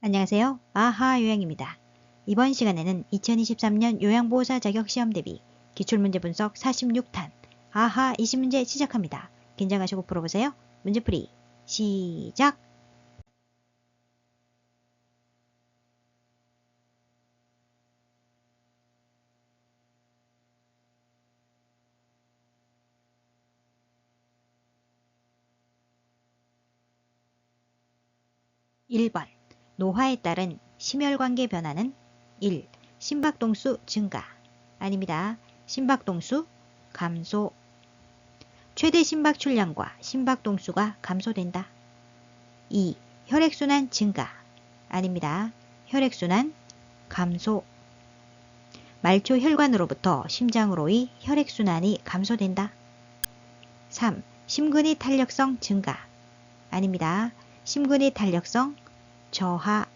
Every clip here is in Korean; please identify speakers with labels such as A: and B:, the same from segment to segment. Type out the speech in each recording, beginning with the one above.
A: 안녕하세요. 아하 요양입니다. 이번 시간에는 2023년 요양보호사 자격 시험 대비 기출문제 분석 46탄 아하 20문제 시작합니다. 긴장하시고 풀어보세요. 문제풀이 시작! (1번) 노화에 따른 심혈관계 변화는 1. 심박동수 증가 아닙니다. 심박동수 감소 최대 심박 출량과 심박동수가 감소된다. 2. 혈액순환 증가 아닙니다. 혈액순환 감소 말초 혈관으로부터 심장으로의 혈액순환이 감소된다. 3. 심근의 탄력성 증가 아닙니다. 심근의 탄력성 저하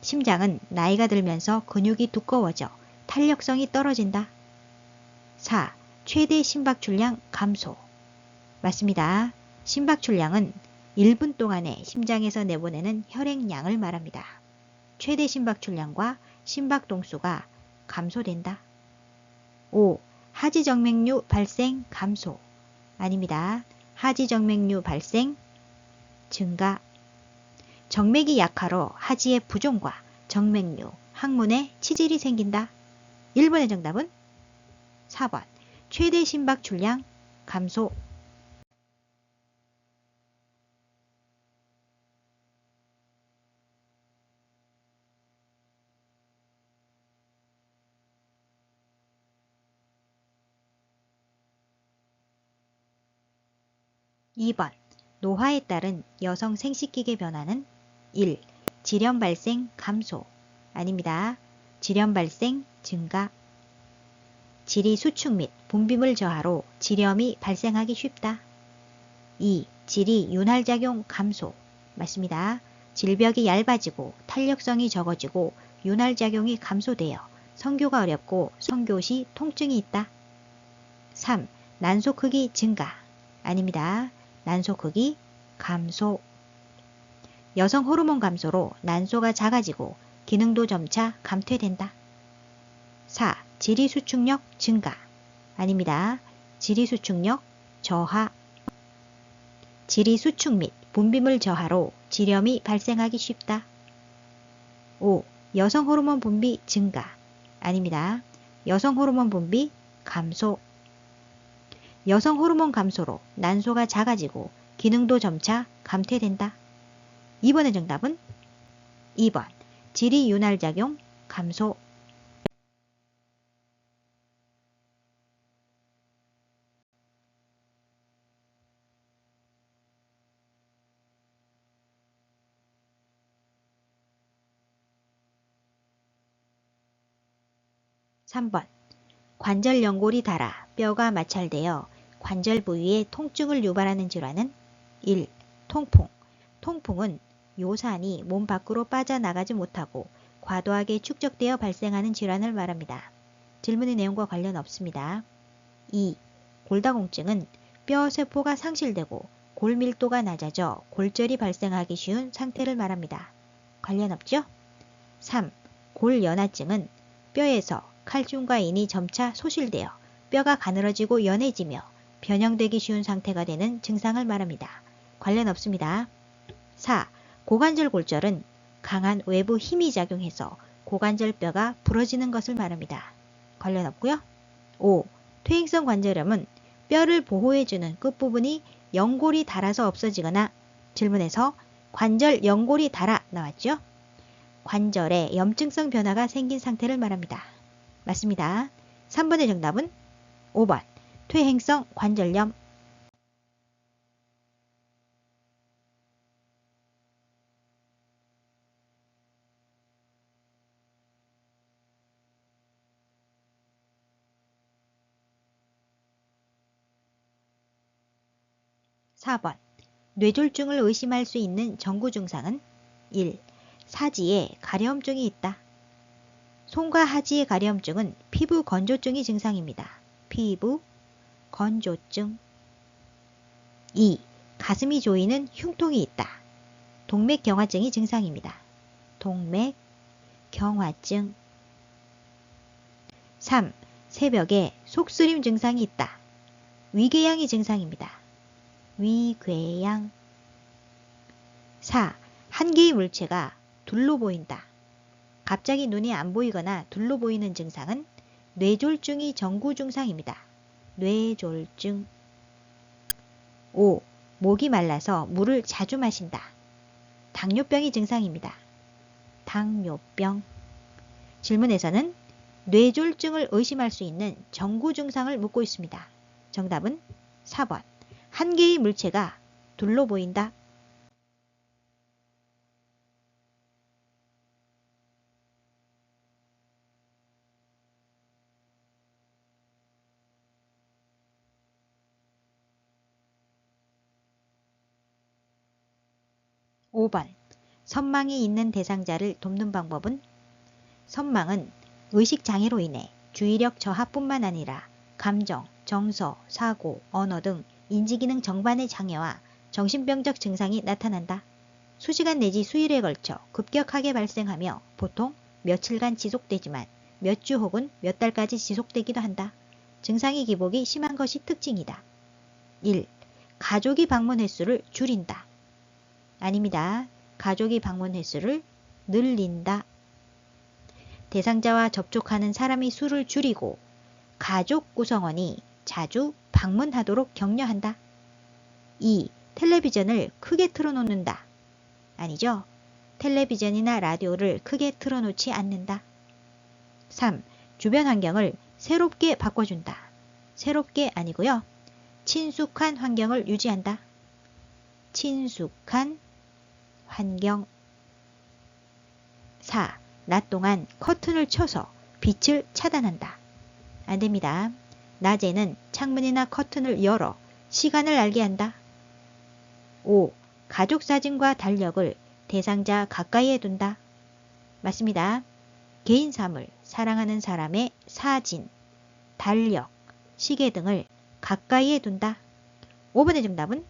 A: 심장은 나이가 들면서 근육이 두꺼워져 탄력성이 떨어진다. 4. 최대 심박 출량 감소 맞습니다. 심박 출량은 1분 동안에 심장에서 내보내는 혈액량을 말합니다. 최대 심박 출량과 심박 동수가 감소된다. 5. 하지정맥류 발생 감소 아닙니다. 하지정맥류 발생 증가 정맥이 약하러 하지의 부종과 정맥류, 항문에 치질이 생긴다. 1번의 정답은 4번 최대 심박 출량 감소 2번 노화에 따른 여성 생식기계 변화는 1. 질염 발생 감소 아닙니다. 질염 발생 증가 질이 수축 및 분비물 저하로 질염이 발생하기 쉽다. 2. 질이 윤활작용 감소 맞습니다. 질벽이 얇아지고 탄력성이 적어지고 윤활작용이 감소되어 성교가 어렵고 성교 시 통증이 있다. 3. 난소 크기 증가 아닙니다. 난소 크기 감소 여성 호르몬 감소로 난소가 작아지고 기능도 점차 감퇴된다. 4. 지리 수축력 증가 아닙니다. 지리 수축력 저하 지리 수축 및 분비물 저하로 질염이 발생하기 쉽다. 5. 여성 호르몬 분비 증가 아닙니다. 여성 호르몬 분비 감소 여성 호르몬 감소로 난소가 작아지고 기능도 점차 감퇴된다. 2번의 정답은 2번 질이 윤활작용 감소 3번 관절 연골이 닳아 뼈가 마찰되어 관절 부위에 통증을 유발하는 질환은 1. 통풍 통풍은 요산이 몸 밖으로 빠져나가지 못하고 과도하게 축적되어 발생하는 질환을 말합니다. 질문의 내용과 관련 없습니다. 2. 골다공증은 뼈 세포가 상실되고 골 밀도가 낮아져 골절이 발생하기 쉬운 상태를 말합니다. 관련 없죠? 3. 골연화증은 뼈에서 칼슘과 인이 점차 소실되어 뼈가 가늘어지고 연해지며 변형되기 쉬운 상태가 되는 증상을 말합니다. 관련 없습니다. 4. 고관절 골절은 강한 외부 힘이 작용해서 고관절 뼈가 부러지는 것을 말합니다. 관련 없고요. 5. 퇴행성 관절염은 뼈를 보호해주는 끝부분이 연골이 닳아서 없어지거나 질문에서 관절 연골이 닳아 나왔죠? 관절에 염증성 변화가 생긴 상태를 말합니다. 맞습니다. 3번의 정답은 5번 퇴행성 관절염 4번 뇌졸중을 의심할 수 있는 전구 증상은 1. 사지에 가려움증이 있다. 손과 하지의 가려움증은 피부 건조증이 증상입니다. 피부 건조증 2. 가슴이 조이는 흉통이 있다. 동맥경화증이 증상입니다. 동맥, 경화증. 3. 새벽에 속쓰림 증상이 있다. 위궤양이 증상입니다. 위궤양. 4. 한 개의 물체가 둘로 보인다. 갑자기 눈이 안 보이거나 둘로 보이는 증상은 뇌졸중이 전구 증상입니다. 뇌졸중. 5. 목이 말라서 물을 자주 마신다. 당뇨병이 증상입니다. 당뇨병. 질문에서는 뇌졸중을 의심할 수 있는 전구 증상을 묻고 있습니다. 정답은 4번. 한 개의 물체가 둘로 보인다. 5번. 선망이 있는 대상자를 돕는 방법은? 선망은 의식장애로 인해 주의력 저하뿐만 아니라 감정, 정서, 사고, 언어 등 인지기능 전반의 장애와 정신병적 증상이 나타난다. 수시간 내지 수일에 걸쳐 급격하게 발생하며 보통 며칠간 지속되지만 몇 주 혹은 몇 달까지 지속되기도 한다. 증상의 기복이 심한 것이 특징이다. 1. 가족이 방문 횟수를 줄인다. 아닙니다. 가족이 방문 횟수를 늘린다. 대상자와 접촉하는 사람의 수를 줄이고 가족 구성원이 자주 방문하도록 격려한다. 2. 텔레비전을 크게 틀어놓는다. 아니죠. 텔레비전이나 라디오를 크게 틀어놓지 않는다. 3. 주변 환경을 새롭게 바꿔준다. 새롭게 아니고요. 친숙한 환경을 유지한다. 친숙한 환경. 4. 낮 동안 커튼을 쳐서 빛을 차단한다. 안됩니다. 낮에는 창문이나 커튼을 열어 시간을 알게 한다. 5. 가족사진과 달력을 대상자 가까이에 둔다. 맞습니다. 개인사물, 사랑하는 사람의 사진, 달력, 시계 등을 가까이에 둔다. 5번의 정답은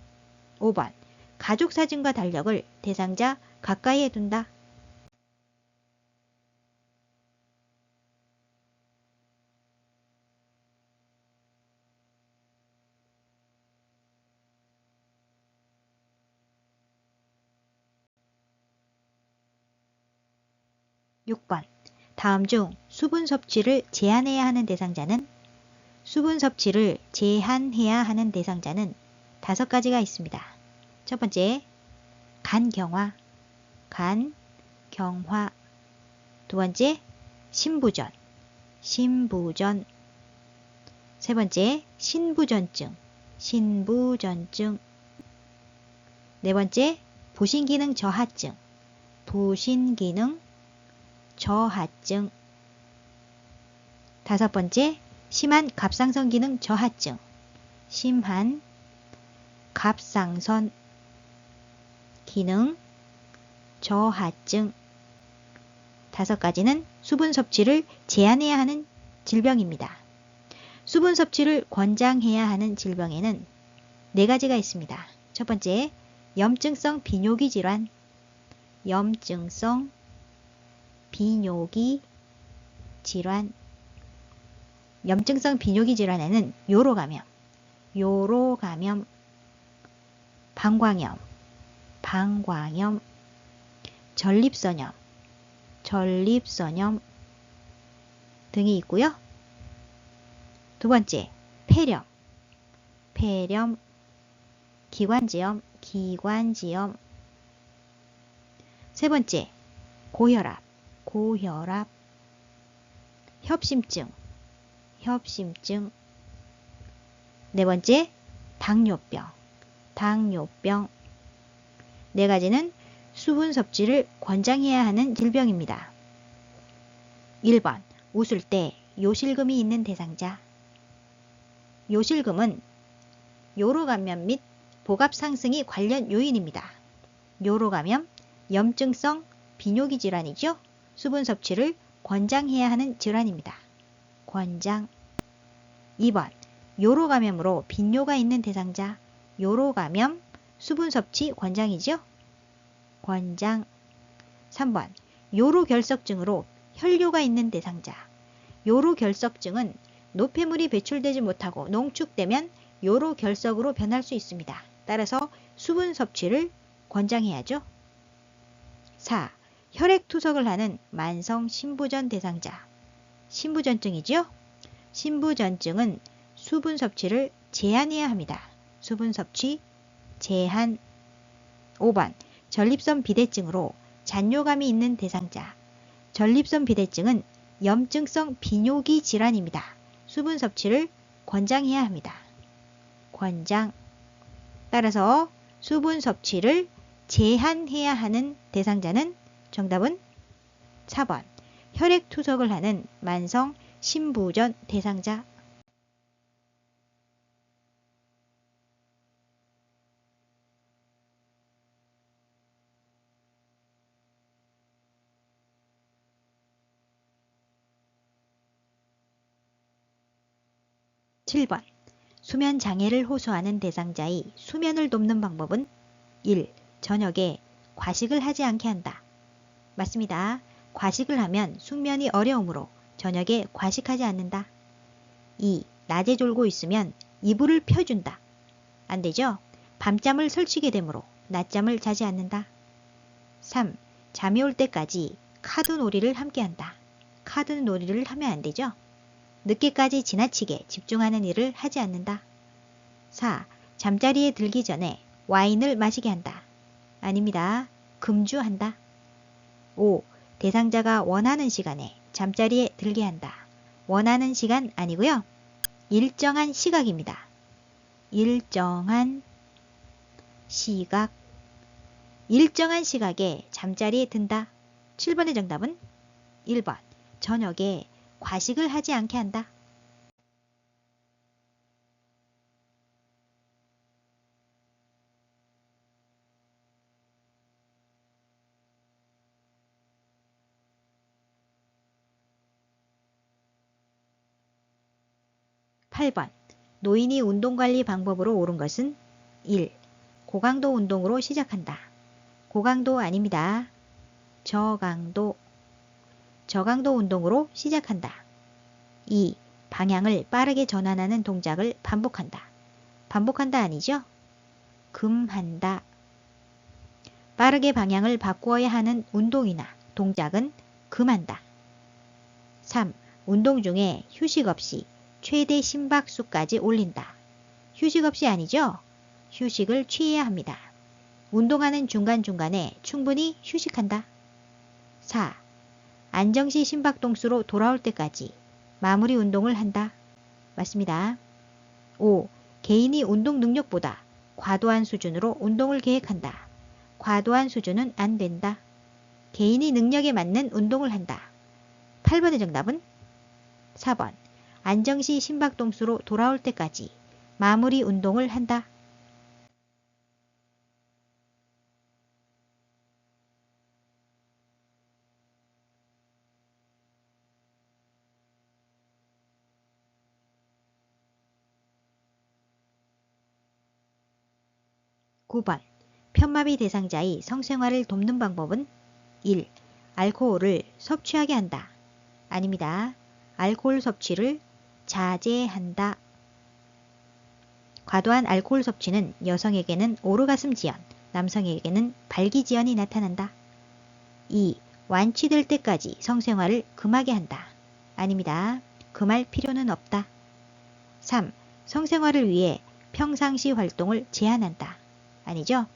A: 5번. 가족사진과 달력을 대상자 가까이에 둔다. 6번. 다음 중 수분 섭취를 제한해야 하는 대상자는? 수분 섭취를 제한해야 하는 대상자는 5가지가 있습니다. 첫 번째, 간경화. 두 번째, 신부전. 세 번째, 신부전증. 네 번째, 부신기능 저하증. 다섯 번째, 심한 갑상선 기능 저하증. 다섯 가지는 수분 섭취를 제한해야 하는 질병입니다. 수분 섭취를 권장해야 하는 질병에는 4가지가 있습니다. 첫 번째, 염증성 비뇨기 질환. 염증성 비뇨기 질환에는 요로감염, 방광염, 전립선염 등이 있고요. 두 번째, 폐렴, 기관지염. 세 번째, 고혈압, 협심증. 네 번째, 당뇨병. 4가지는 수분 섭취를 권장해야 하는 질병입니다. 1번, 웃을 때 요실금이 있는 대상자. 요실금은 요로감염 및 복압 상승이 관련 요인입니다. 요로감염, 염증성 비뇨기 질환이죠. 수분 섭취를 권장해야 하는 질환입니다. 2번, 요로감염으로 빈뇨가 있는 대상자. 요로감염, 수분 섭취 권장이죠. 3번, 요로결석증으로 혈뇨가 있는 대상자. 요로결석증은 노폐물이 배출되지 못하고 농축되면 요로결석으로 변할 수 있습니다. 따라서 수분 섭취를 권장해야죠. 4. 혈액투석을 하는 만성 신부전 대상자. 신부전증이죠. 신부전증은 수분 섭취를 제한해야 합니다. 수분 섭취 제한. 5번 전립선 비대증으로 잔뇨감이 있는 대상자. 전립선 비대증은 염증성 비뇨기 질환입니다. 수분 섭취를 권장해야 합니다. 권장. 따라서 수분 섭취를 제한해야 하는 대상자는 정답은 4번 혈액투석을 하는 만성 신부전 대상자. 7번 수면 장애를 호소하는 대상자의 수면을 돕는 방법은 1. 저녁에 과식을 하지 않게 한다. 맞습니다. 과식을 하면 숙면이 어려우므로 저녁에 과식하지 않는다. 2. 낮에 졸고 있으면 이불을 펴준다. 안 되죠? 밤잠을 설치게 되므로 낮잠을 자지 않는다. 3. 잠이 올 때까지 카드놀이를 함께한다. 카드놀이를 하면 안 되죠? 늦게까지 지나치게 집중하는 일을 하지 않는다. 4. 잠자리에 들기 전에 와인을 마시게 한다. 아닙니다. 금주한다. 5. 대상자가 원하는 시간에 잠자리에 들게 한다. 원하는 시간 아니고요. 일정한 시각입니다. 일정한 시각. 일정한 시각에 잠자리에 든다. 7번의 정답은 1번 저녁에 과식을 하지 않게 한다. 8번 노인이 운동관리 방법으로 옳은 것은 1. 고강도 운동으로 시작한다. 고강도 아닙니다. 저강도. 저강도 운동으로 시작한다. 2. 방향을 빠르게 전환하는 동작을 반복한다. 반복한다 아니죠? 금한다. 빠르게 방향을 바꾸어야 하는 운동이나 동작은 금한다. 3. 운동 중에 휴식 없이 최대 심박수까지 올린다. 휴식 없이 아니죠? 휴식을 취해야 합니다. 운동하는 중간중간에 충분히 휴식한다. 4. 안정시 심박동수로 돌아올 때까지 마무리 운동을 한다. 맞습니다. 5. 개인이 운동 능력보다 과도한 수준으로 운동을 계획한다. 과도한 수준은 안 된다. 개인이 능력에 맞는 운동을 한다. 8번의 정답은 4번. 안정시 심박동수로 돌아올 때까지 마무리 운동을 한다. 9번. 편마비 대상자의 성생활을 돕는 방법은 1. 알코올을 섭취하게 한다. 아닙니다. 알코올 섭취를 자제한다. 과도한 알코올 섭취는 여성에게는 오르가슴 지연, 남성에게는 발기지연이 나타난다. 2. 완치될 때까지 성생활을 금하게 한다. 아닙니다. 금할 필요는 없다. 3. 성생활을 위해 평상시 활동을 제한한다. 아니죠?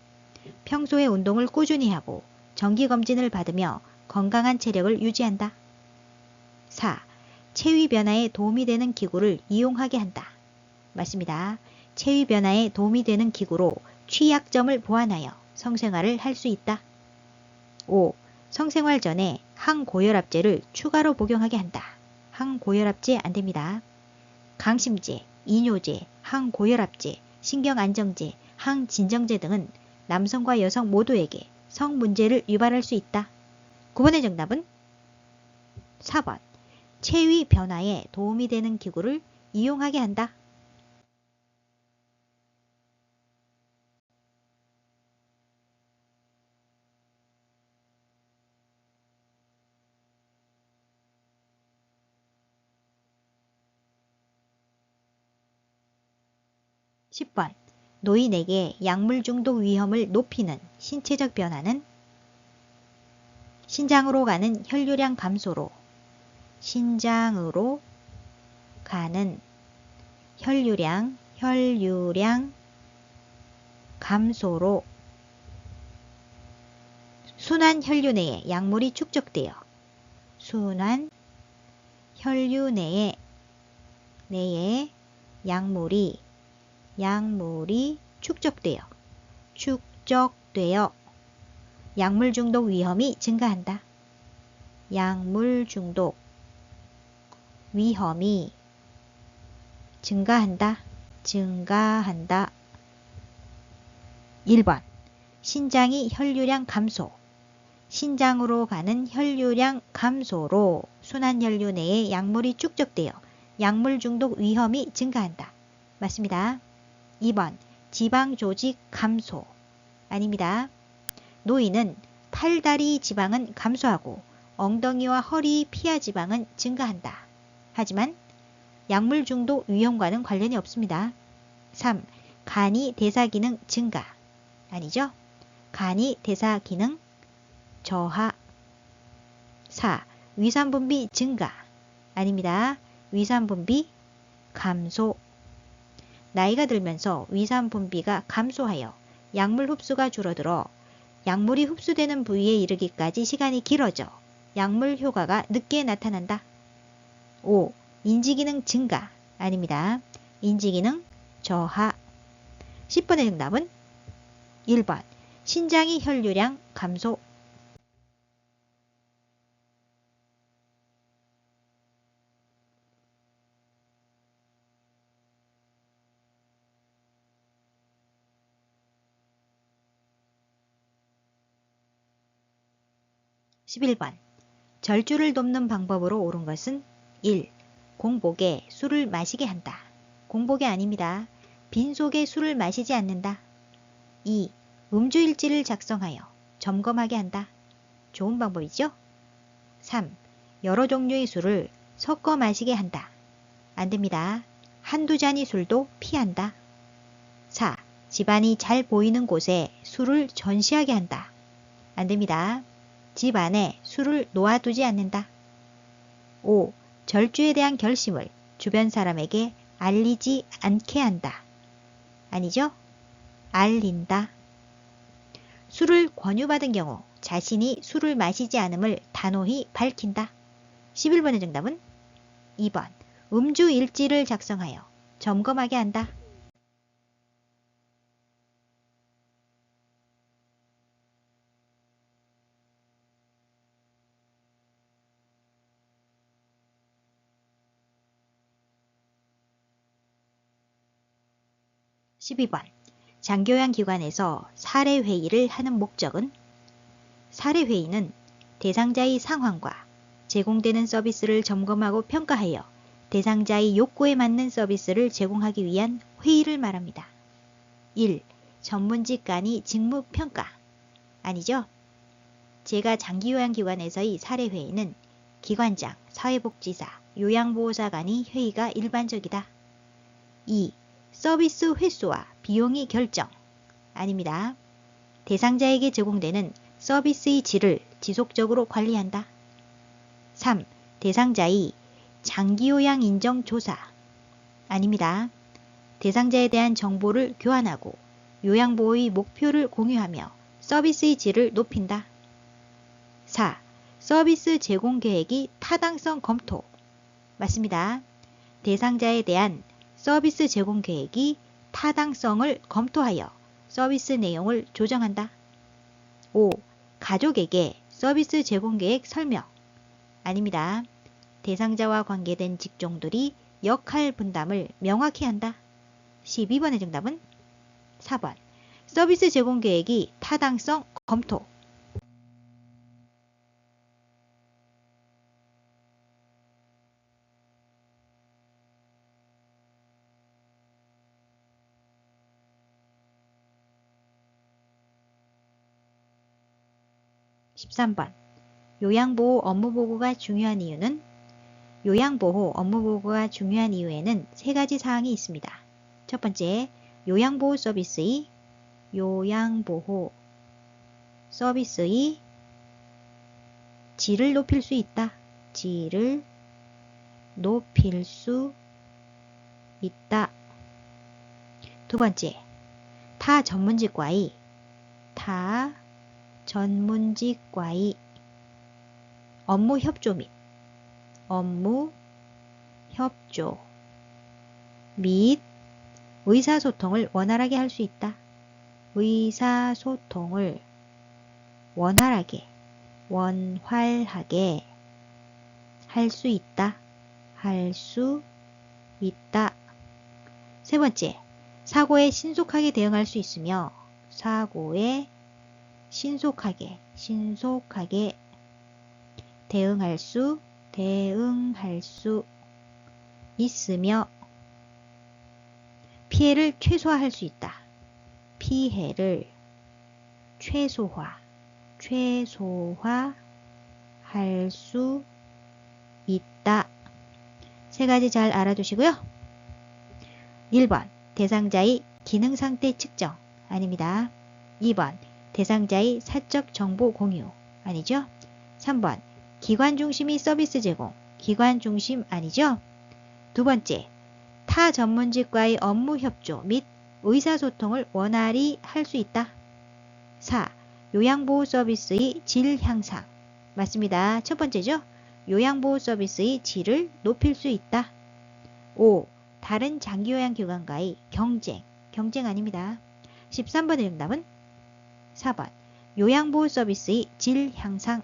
A: 평소에 운동을 꾸준히 하고 정기검진을 받으며 건강한 체력을 유지한다. 4. 체위 변화에 도움이 되는 기구를 이용하게 한다. 맞습니다. 체위 변화에 도움이 되는 기구로 취약점을 보완하여 성생활을 할 수 있다. 5. 성생활 전에 항고혈압제를 추가로 복용하게 한다. 항고혈압제 안됩니다. 강심제, 이뇨제, 항고혈압제, 신경안정제, 항진정제 등은 남성과 여성 모두에게 성 문제를 유발할 수 있다. 9번의 정답은 4번. 체위 변화에 도움이 되는 기구를 이용하게 한다. 10번. 노인에게 약물 중독 위험을 높이는 신체적 변화는 신장으로 가는 혈류량 감소로, 신장으로 가는 혈류량 감소로 순환 혈류 내에 약물이 축적되어 순환 혈류 내에 약물이 축적되어 약물 중독 위험이 증가한다. 약물 중독 위험이 증가한다. 1번. 신장이 혈류량 감소. 신장으로 가는 혈류량 감소로 순환혈류 내에 약물이 축적되어 약물 중독 위험이 증가한다. 맞습니다. 2번. 지방 조직 감소. 아닙니다. 노인은 팔다리 지방은 감소하고 엉덩이와 허리 피하 지방은 증가한다. 하지만 약물 중독 위험과는 관련이 없습니다. 3. 간이 대사 기능 증가. 아니죠? 간이 대사 기능 저하. 4. 위산 분비 증가. 아닙니다. 위산 분비 감소. 나이가 들면서 위산 분비가 감소하여 약물 흡수가 줄어들어 약물이 흡수되는 부위에 이르기까지 시간이 길어져 약물 효과가 늦게 나타난다. 5. 인지기능 증가. 아닙니다. 인지기능 저하. 10번의 정답은 1번. 신장의 혈류량 감소. 11번. 절주를 돕는 방법으로 옳은 것은 1. 공복에 술을 마시게 한다. 공복이 아닙니다. 빈속에 술을 마시지 않는다. 2. 음주일지를 작성하여 점검하게 한다. 좋은 방법이죠? 3. 여러 종류의 술을 섞어 마시게 한다. 안 됩니다. 한두 잔의 술도 피한다. 4. 집안이 잘 보이는 곳에 술을 전시하게 한다. 안 됩니다. 집 안에 술을 놓아두지 않는다. 5. 절주에 대한 결심을 주변 사람에게 알리지 않게 한다. 아니죠? 알린다. 술을 권유받은 경우 자신이 술을 마시지 않음을 단호히 밝힌다. 11번의 정답은 2번. 음주 일지를 작성하여 점검하게 한다. 12번. 장교양기관에서 사례회의를 하는 목적은 사례회의는 대상자의 상황과 제공되는 서비스를 점검하고 평가하여 대상자의 욕구에 맞는 서비스를 제공하기 위한 회의를 말합니다. 1. 전문직 간의 직무평가. 아니죠? 제가 장기요양기관에서의 사례회의는 기관장, 사회복지사, 요양보호사 간의 회의가 일반적이다. 2. 서비스 횟수와 비용의 결정. 아닙니다. 대상자에게 제공되는 서비스의 질을 지속적으로 관리한다. 3. 대상자의 장기요양 인정 조사. 아닙니다. 대상자에 대한 정보를 교환하고 요양보호의 목표를 공유하며 서비스의 질을 높인다. 4. 서비스 제공 계획의 타당성 검토. 맞습니다. 대상자에 대한 서비스 제공 계획이 타당성을 검토하여 서비스 내용을 조정한다. 5. 가족에게 서비스 제공 계획 설명. 아닙니다. 대상자와 관계된 직종들이 역할 분담을 명확히 한다. 12번의 정답은 4번. 서비스 제공 계획이 타당성 검토. 13번. 요양보호 업무보고가 중요한 이유는 요양보호 업무보고가 중요한 이유에는 세 가지 사항이 있습니다. 첫 번째, 요양보호 서비스의 질을 높일 수 있다. 질을 높일 수 있다. 두 번째, 타 전문직과의 업무 협조 및 의사소통을 원활하게 할 수 있다. 의사소통을 원활하게 할 수 있다. 세 번째, 사고에 신속하게 대응할 수 있으며 사고에 신속하게 대응할 수 있으며 피해를 최소화할 수 있다. 피해를 최소화할 수 있다. 세 가지 잘 알아두시고요. 1번 대상자의 기능상태 측정 아닙니다. 2번 대상자의 사적 정보 공유 아니죠. 3번 기관 중심의 서비스 제공 기관 중심 아니죠. 두 번째 타 전문직과의 업무 협조 및 의사소통을 원활히 할 수 있다. 4. 요양보호 서비스의 질 향상 맞습니다. 첫 번째죠. 요양보호 서비스의 질을 높일 수 있다. 5. 다른 장기요양기관과의 경쟁 아닙니다. 13번의 정답은 4번 요양보호 서비스의 질 향상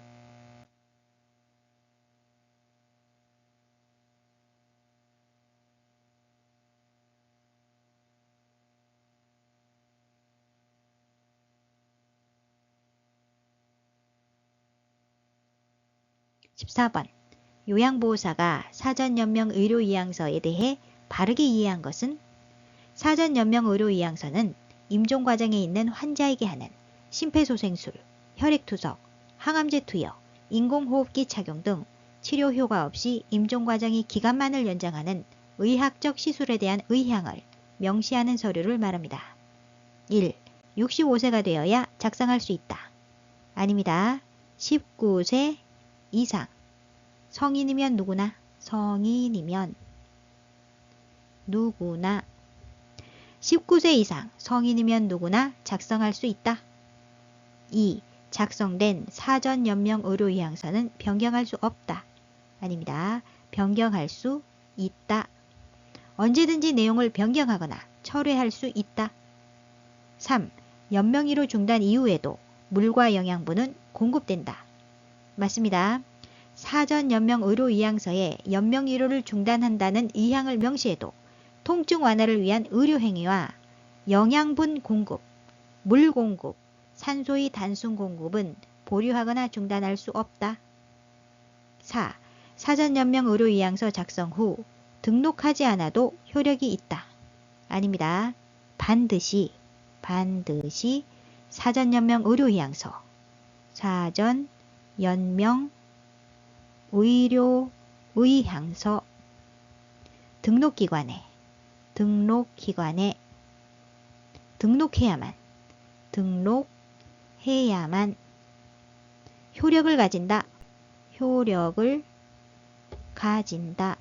A: 14번 요양보호사가 사전연명 의료이양서에 대해 바르게 이해한 것은 사전연명 의료이양서는 임종 과정에 있는 환자에게 하는 심폐소생술, 혈액투석, 항암제 투여, 인공호흡기 착용 등 치료 효과 없이 임종 과정의 기간만을 연장하는 의학적 시술에 대한 의향을 명시하는 서류를 말합니다. 1. 65세가 되어야 작성할 수 있다. 아닙니다. 19세 이상 성인이면 누구나 19세 이상 성인이면 누구나 작성할 수 있다. 2. 작성된 사전연명 의료이양서는 변경할 수 없다. 아닙니다. 변경할 수 있다. 언제든지 내용을 변경하거나 철회할 수 있다. 3. 연명의료 중단 이후에도 물과 영양분은 공급된다. 맞습니다. 사전 연명 의료이양서에 연명의료를 중단한다는 의향을 명시해도 통증 완화를 위한 의료행위와 영양분 공급, 물 공급, 산소의 단순 공급은 보류하거나 중단할 수 없다. 4. 사전 연명 의료이양서 작성 후 등록하지 않아도 효력이 있다. 아닙니다. 반드시 사전 연명 의료이양서, 사전 연명 의료의향서 등록기관에 등록해야만 효력을 가진다.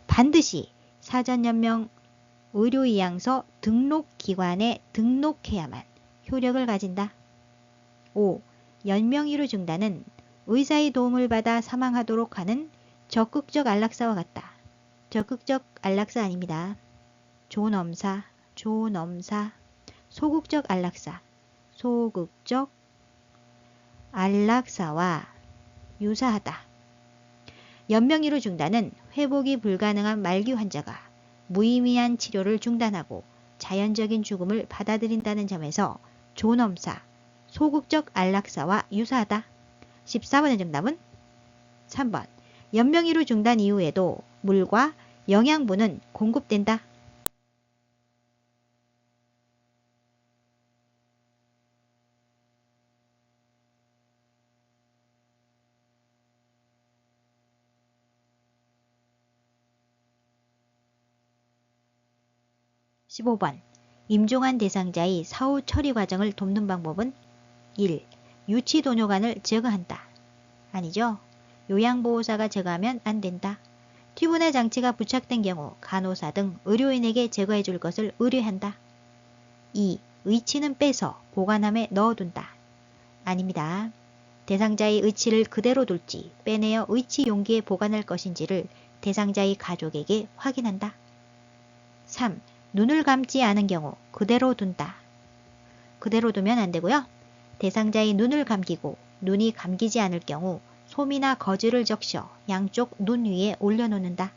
A: 반드시 사전연명 의료이양서 등록기관에 등록해야만 효력을 가진다. 5. 연명의료 중단은 의사의 도움을 받아 사망하도록 하는 적극적 안락사와 같다. 적극적 안락사 아닙니다. 존엄사, 소극적 안락사와 유사하다. 연명의료 중단은 회복이 불가능한 말기 환자가 무의미한 치료를 중단하고 자연적인 죽음을 받아들인다는 점에서 존엄사, 소극적 안락사와 유사하다. 14번의 정답은 3번. 연명의료 중단 이후에도 물과 영양분은 공급된다. 15번. 임종한 대상자의 사후 처리 과정을 돕는 방법은 1. 유치도뇨관을 제거한다. 아니죠. 요양보호사가 제거하면 안 된다. 튜브나 장치가 부착된 경우 간호사 등 의료인에게 제거해 줄 것을 의뢰한다. 2. 의치는 빼서 보관함에 넣어둔다. 아닙니다. 대상자의 의치를 그대로 둘지 빼내어 의치 용기에 보관할 것인지를 대상자의 가족에게 확인한다. 3. 눈을 감지 않은 경우 그대로 둔다. 그대로 두면 안 되고요. 대상자의 눈을 감기고 눈이 감기지 않을 경우 솜이나 거즈를 적셔 양쪽 눈 위에 올려놓는다.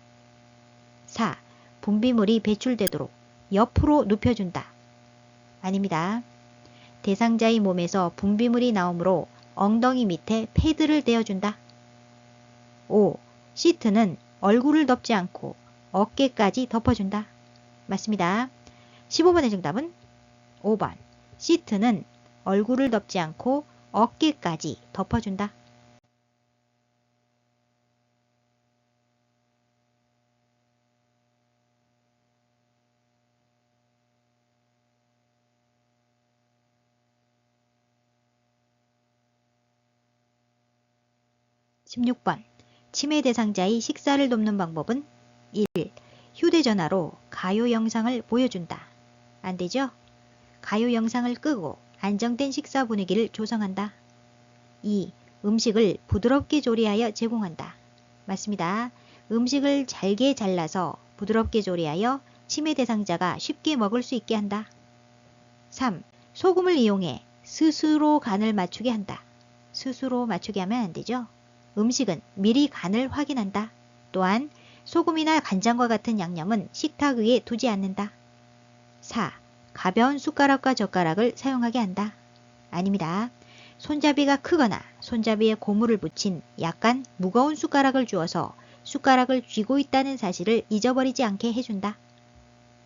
A: 4. 분비물이 배출되도록 옆으로 눕혀준다. 아닙니다. 대상자의 몸에서 분비물이 나오므로 엉덩이 밑에 패드를 대어준다. 5. 시트는 얼굴을 덮지 않고 어깨까지 덮어준다. 맞습니다. 15번의 정답은 5번. 시트는 얼굴을 덮지 않고 어깨까지 덮어준다. 16번. 치매 대상자의 식사를 돕는 방법은 1. 휴대전화로 가요 영상을 보여준다. 안 되죠? 가요 영상을 끄고 안정된 식사 분위기를 조성한다. 2. 음식을 부드럽게 조리하여 제공한다. 맞습니다. 음식을 잘게 잘라서 부드럽게 조리하여 치매 대상자가 쉽게 먹을 수 있게 한다. 3. 소금을 이용해 스스로 간을 맞추게 한다. 스스로 맞추게 하면 안 되죠? 음식은 미리 간을 확인한다. 또한 소금이나 간장과 같은 양념은 식탁 위에 두지 않는다. 4. 가벼운 숟가락과 젓가락을 사용하게 한다. 아닙니다. 손잡이가 크거나 손잡이에 고무를 붙인 약간 무거운 숟가락을 주어서 숟가락을 쥐고 있다는 사실을 잊어버리지 않게 해준다.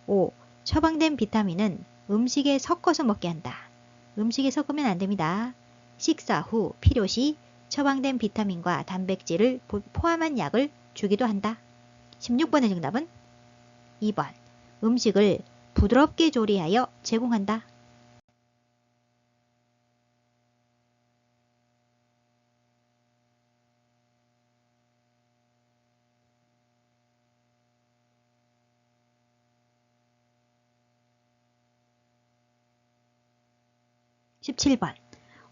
A: 5. 처방된 비타민은 음식에 섞어서 먹게 한다. 음식에 섞으면 안 됩니다. 식사 후 필요시 처방된 비타민과 단백질을 포함한 약을 주기도 한다. 16번의 정답은 2번. 음식을 부드럽게 조리하여 제공한다. 17번.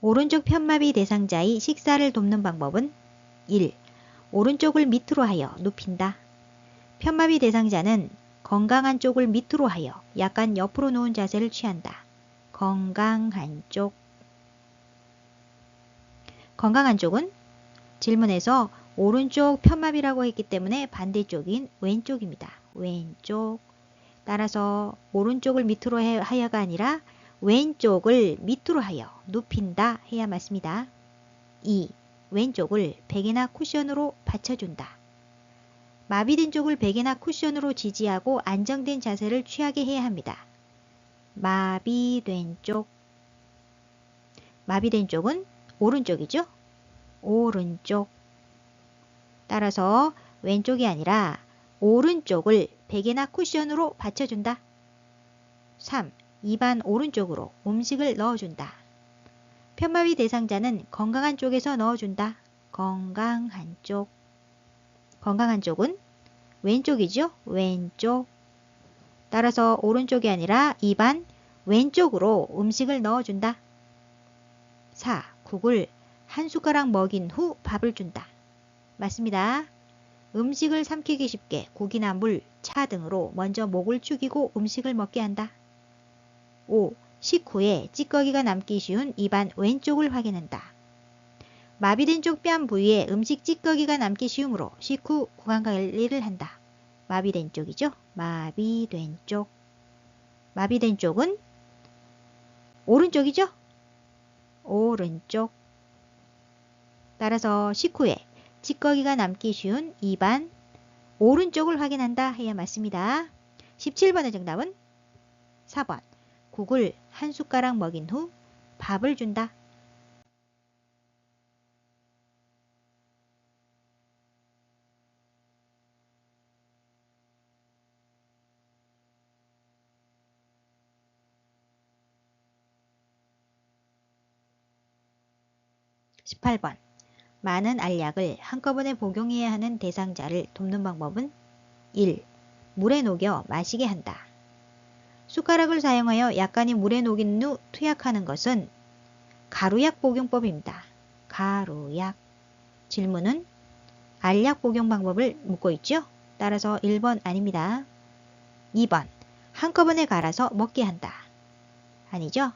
A: 오른쪽 편마비 대상자의 식사를 돕는 방법은 1. 오른쪽을 밑으로 하여 눕힌다. 편마비 대상자는 건강한 쪽을 밑으로 하여 약간 옆으로 누운 자세를 취한다. 건강한 쪽. 건강한 쪽은 질문에서 오른쪽 편마비라고 했기 때문에 반대쪽인 왼쪽입니다. 왼쪽. 따라서 오른쪽을 밑으로 하여가 아니라 왼쪽을 밑으로 하여 눕힌다 해야 맞습니다. 2. 왼쪽을 베개나 쿠션으로 받쳐준다. 마비된 쪽을 베개나 쿠션으로 지지하고 안정된 자세를 취하게 해야 합니다. 마비된 쪽. 마비된 쪽은 오른쪽이죠? 오른쪽. 따라서 왼쪽이 아니라 오른쪽을 베개나 쿠션으로 받쳐준다. 3. 입안 오른쪽으로 음식을 넣어준다. 편마비 대상자는 건강한 쪽에서 넣어준다. 건강한 쪽. 건강한 쪽은 왼쪽이죠? 왼쪽. 따라서 오른쪽이 아니라 입안 왼쪽으로 음식을 넣어준다. 4. 국을 한 숟가락 먹인 후 밥을 준다. 맞습니다. 음식을 삼키기 쉽게 국이나 물, 차 등으로 먼저 목을 축이고 음식을 먹게 한다. 5. 식후에 찌꺼기가 남기 쉬운 입안 왼쪽을 확인한다. 마비된 쪽 뺨 부위에 음식 찌꺼기가 남기 쉬우므로 식후 구강관리를 한다. 마비된 쪽이죠? 마비된 쪽. 마비된 쪽은 오른쪽이죠? 오른쪽. 따라서 식후에 찌꺼기가 남기 쉬운 입안 오른쪽을 확인한다 해야 맞습니다. 17번의 정답은 4번. 국을 한 숟가락 먹인 후 밥을 준다. 18번. 많은 알약을 한꺼번에 복용해야 하는 대상자를 돕는 방법은 1. 물에 녹여 마시게 한다. 숟가락을 사용하여 약간의 물에 녹인 후 투약하는 것은 가루약 복용법입니다. 가루약. 질문은 알약 복용 방법을 묻고 있죠? 따라서 1번 아닙니다. 2번. 한꺼번에 갈아서 먹게 한다. 아니죠?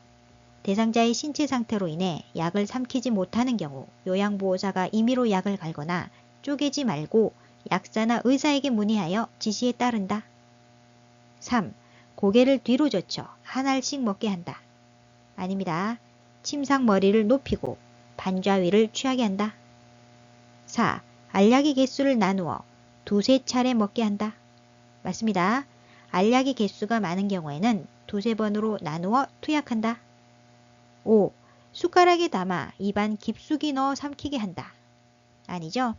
A: 대상자의 신체 상태로 인해 약을 삼키지 못하는 경우 요양보호사가 임의로 약을 갈거나 쪼개지 말고 약사나 의사에게 문의하여 지시에 따른다. 3. 고개를 뒤로 젖혀 한 알씩 먹게 한다. 아닙니다. 침상 머리를 높이고 반좌위를 취하게 한다. 4. 알약의 개수를 나누어 두세 차례 먹게 한다. 맞습니다. 알약의 개수가 많은 경우에는 두세 번으로 나누어 투약한다. 5. 숟가락에 담아 입안 깊숙이 넣어 삼키게 한다. 아니죠.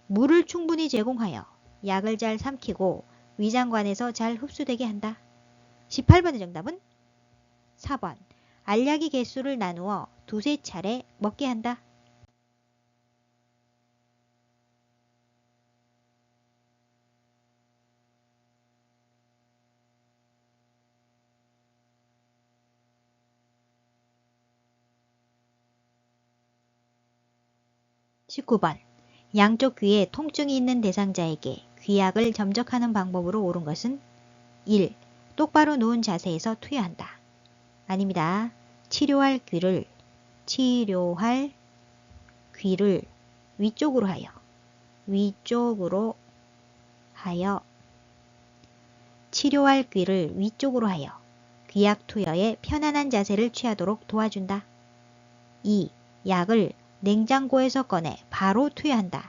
A: 물을 충분히 제공하여 약을 잘 삼키고 위장관에서 잘 흡수되게 한다. 18번의 정답은 4번. 알약의 개수를 나누어 두세 차례 먹게 한다. (19번) 양쪽 귀에 통증이 있는 대상자에게 귀약을 점적하는 방법으로 옳은 것은 1. 똑바로 누운 자세에서 투여한다. 아닙니다. 치료할 귀를 위쪽으로 하여 치료할 귀를 위쪽으로 하여 귀약 투여에 편안한 자세를 취하도록 도와준다. 2. 약을 냉장고에서 꺼내 바로 투여한다.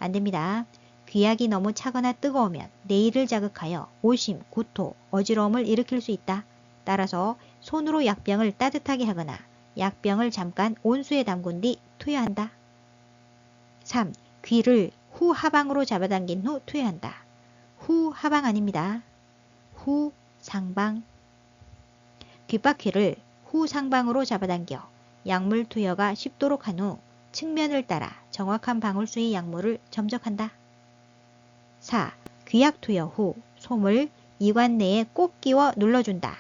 A: 안됩니다. 귀약이 너무 차거나 뜨거우면 뇌를 자극하여 오심, 구토, 어지러움을 일으킬 수 있다. 따라서 손으로 약병을 따뜻하게 하거나 약병을 잠깐 온수에 담근 뒤 투여한다. 3. 귀를 후 하방으로 잡아당긴 후 투여한다. 후 하방 아닙니다. 후 상방. 귓바퀴를 후 상방으로 잡아당겨 약물 투여가 쉽도록 한 후 측면을 따라 정확한 방울수의 약물을 점적한다. 4. 귀약 투여 후 솜을 이관 내에 꼭 끼워 눌러준다.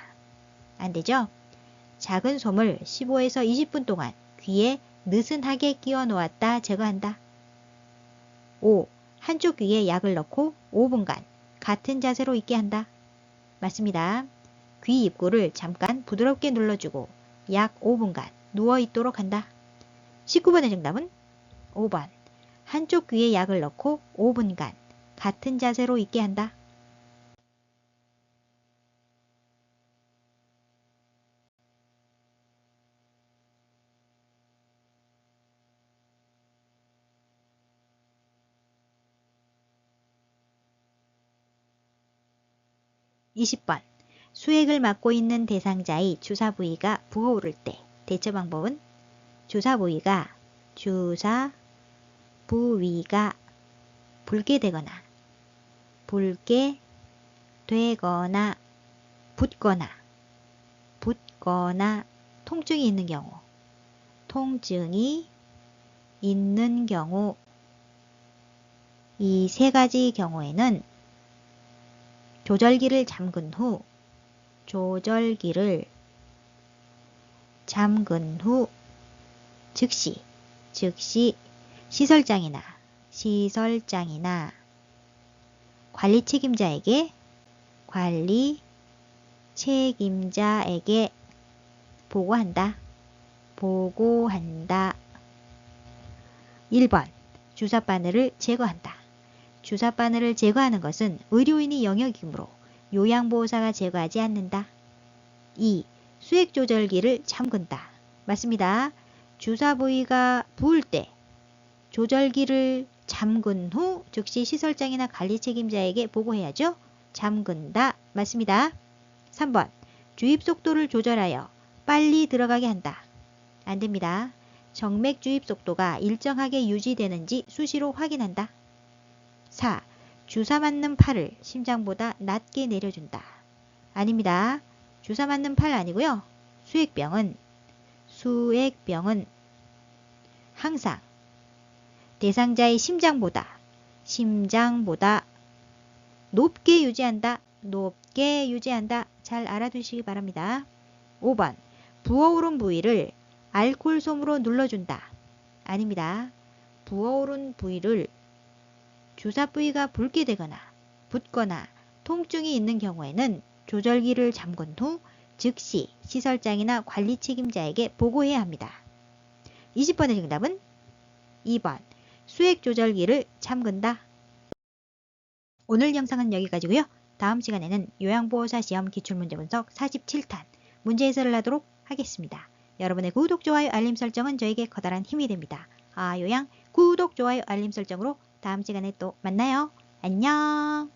A: 안되죠? 작은 솜을 15에서 20분 동안 귀에 느슨하게 끼워 놓았다 제거한다. 5. 한쪽 귀에 약을 넣고 5분간 같은 자세로 있게 한다. 맞습니다. 귀 입구를 잠깐 부드럽게 눌러주고 약 5분간 누워있도록 한다. 19번의 정답은 5번. 한쪽 귀에 약을 넣고 5분간 같은 자세로 있게 한다. (20번) 수액을 맞고 있는 대상자의 주사 부위가 부어오를 때 대처 방법은 주사 부위가 붉게 되거나 붓거나 통증이 있는 경우 이 세 가지 경우에는 조절기를 잠근 후 즉시 시설장이나 관리 책임자에게 보고한다. 1번. 주사바늘을 제거한다. 주사바늘을 제거하는 것은 의료인의 영역이므로 요양보호사가 제거하지 않는다. 2. 수액 조절기를 잠근다. 맞습니다. 주사 부위가 부을 때 조절기를 잠근 후 즉시 시설장이나 관리 책임자에게 보고해야죠. 잠근다. 맞습니다. 3번. 주입 속도를 조절하여 빨리 들어가게 한다. 안됩니다. 정맥 주입 속도가 일정하게 유지되는지 수시로 확인한다. 4. 주사 맞는 팔을 심장보다 낮게 내려준다. 아닙니다. 주사 맞는 팔 아니고요. 수액병은 항상 대상자의 심장보다 높게 유지한다. 높게 유지한다. 잘 알아두시기 바랍니다. 5번 부어오른 부위를 알코올 솜으로 눌러준다. 아닙니다. 부어오른 부위를 주사 부위가 붉게 되거나 붓거나 통증이 있는 경우에는 조절기를 잠근 후 즉시 시설장이나 관리 책임자에게 보고해야 합니다. 20번의 정답은 2번 수액 조절기를 잠근다. 오늘 영상은 여기까지고요. 다음 시간에는 요양보호사 시험 기출문제 분석 47탄 문제 해설을 하도록 하겠습니다. 여러분의 구독, 좋아요, 알림 설정은 저에게 커다란 힘이 됩니다. 요양 구독, 좋아요, 알림 설정으로 다음 시간에 또 만나요. 안녕.